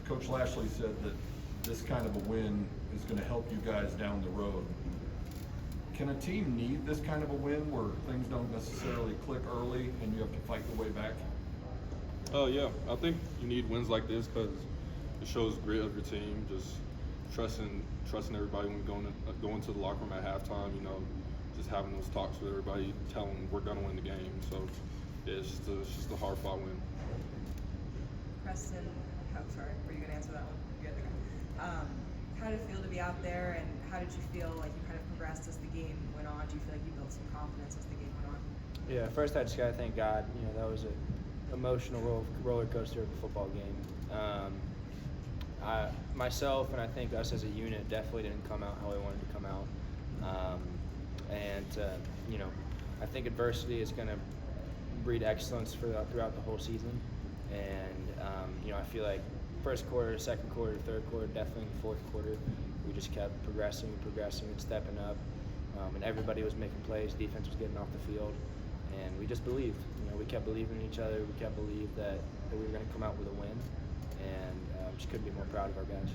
Coach Lashley said that this kind of a win is going to help you guys down the road. Can a team need this kind of a win where things don't necessarily click early and you have to fight the way back? Yeah, I think you need wins like this because it shows grit of your team, just trusting everybody when going to the locker room at halftime. You know, just having those talks with everybody, telling them we're gonna win the game. So yeah, it's just a hard fought win. Preston, sorry, were you gonna answer that one? You good, okay. How did it feel to be out there, and how did you feel like you kind of progressed as the game went on? Do you feel like you built some confidence as the game went on? Yeah, first I just gotta thank God. You know, that was an emotional roller coaster of a football game. Myself and I think us as a unit definitely didn't come out how I wanted to come out. You know, I think adversity is going to breed excellence throughout the whole season. And, you know, I feel like first quarter, second quarter, third quarter, definitely in the fourth quarter, we just kept progressing and stepping up. And everybody was making plays. Defense was getting off the field. And we just believed. You know, we kept believing in each other. We kept believing that we were going to come out with a win. And just couldn't be more proud of our guys.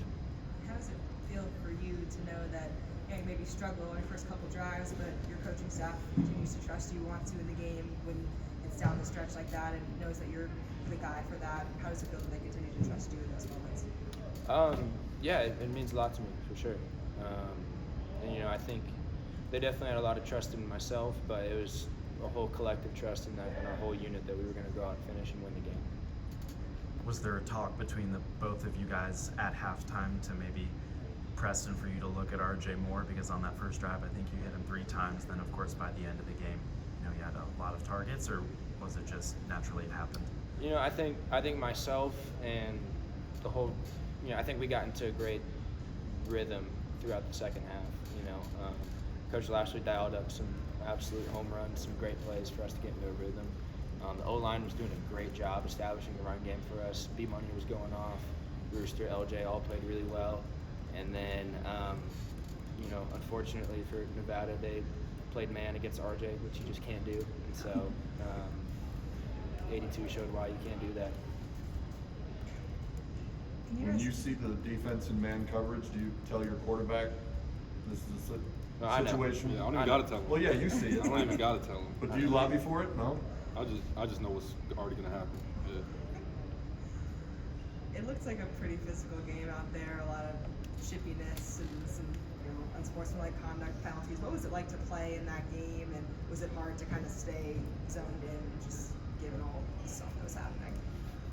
How does it feel for you to know that you maybe struggle on your first couple drives, but your coaching staff continues to trust you, wants you in the game when it's down the stretch like that, and knows that you're the guy for that? How does it feel that they continue to trust you in those moments? Yeah, it means a lot to me, for sure. And, you know, I think they definitely had a lot of trust in myself, but it was a whole collective trust in our whole unit that we were going to go out and finish and win the game. Was there a talk between the both of you guys at halftime to maybe Preston for you to look at RJ more? Because on that first drive, I think you hit him 3 times. Then, of course, by the end of the game, you know, you had a lot of targets, or was it just naturally it happened? You know, I think myself and the whole, you know, I think we got into a great rhythm throughout the second half. You know, Coach Lashley dialed up some absolute home runs, some great plays for us to get into a rhythm. The O-line was doing a great job establishing the run game for us. B-Money was going off. Rooster, LJ all played really well. And then, you know, unfortunately for Nevada, they played man against RJ, which you just can't do. And so 82 showed why you can't do that. When you see the defense in man coverage, do you tell your quarterback this is a situation? Yeah, I don't even got to tell him. Well, yeah, you see it. I don't even got to tell him. But do you lobby for it? No? I just know what's already going to happen. Yeah. It looks like a pretty physical game out there, a lot of chippiness and some unsportsmanlike conduct penalties. What was it like to play in that game, and was it hard to kind of stay zoned in, just given all the stuff that was happening?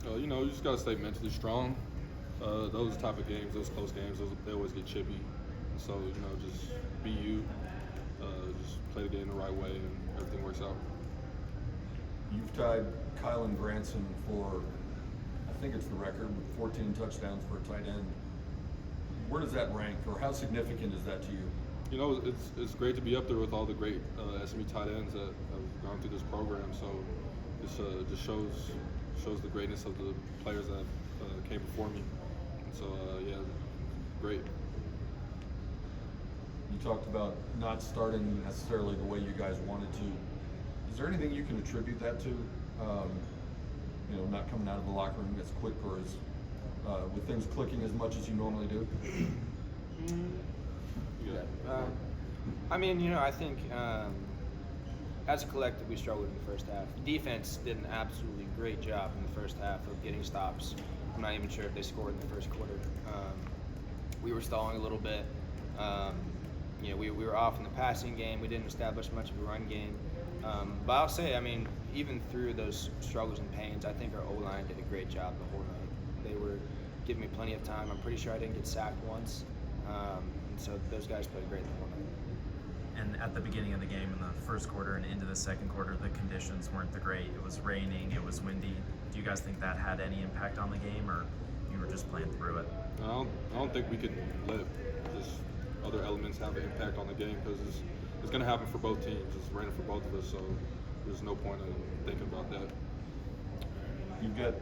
You know, you just got to stay mentally strong. Those type of games, those close games, they always get chippy. So, you know, just be you, just play the game the right way, and everything works out. You've tied Kylan Granson for, I think it's the record, with 14 touchdowns for a tight end. Where does that rank, or how significant is that to you? You know, it's great to be up there with all the great SMU tight ends that have gone through this program. So this just shows the greatness of the players that came before me. And so, yeah, great. You talked about not starting necessarily the way you guys wanted to. Is there anything you can attribute that to? You know, not coming out of the locker room as quick or as with things clicking as much as you normally do? Yeah. I mean, you know, I think as a collective, we struggled in the first half. Defense did an absolutely great job in the first half of getting stops. I'm not even sure if they scored in the first quarter. We were stalling a little bit. You know, we were off in the passing game. We didn't establish much of a run game. But I'll say, I mean, even through those struggles and pains, I think our O-line did a great job the whole night. They were giving me plenty of time. I'm pretty sure I didn't get sacked once. And so those guys played great the whole night. And at the beginning of the game, in the first quarter and into the second quarter, the conditions weren't the great. It was raining, it was windy. Do you guys think that had any impact on the game, or you were just playing through it? I don't think we could let just other elements have an impact on the game, because it's going to happen for both teams. It's raining for both of us, so there's no point in thinking about that. You've got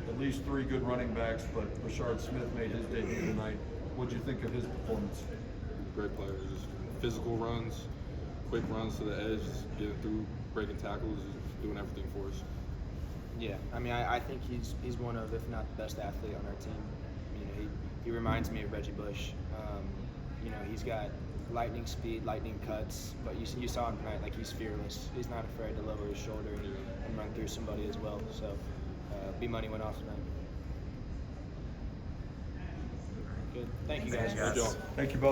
at least 3 good running backs, but Rashard Smith made his debut tonight. What'd you think of his performance? Great player. Just physical runs, quick runs to the edge, just getting through, breaking tackles, just doing everything for us. Yeah, I mean, I think he's one of, if not the best athlete on our team. You He reminds me of Reggie Bush. You know, he's got lightning speed, lightning cuts, but you saw him tonight, like, he's fearless. He's not afraid to lower his shoulder and run through somebody as well. So, B-Money went off tonight. Good. Thank you Thanks, guys. guys. Good job. Thank you both.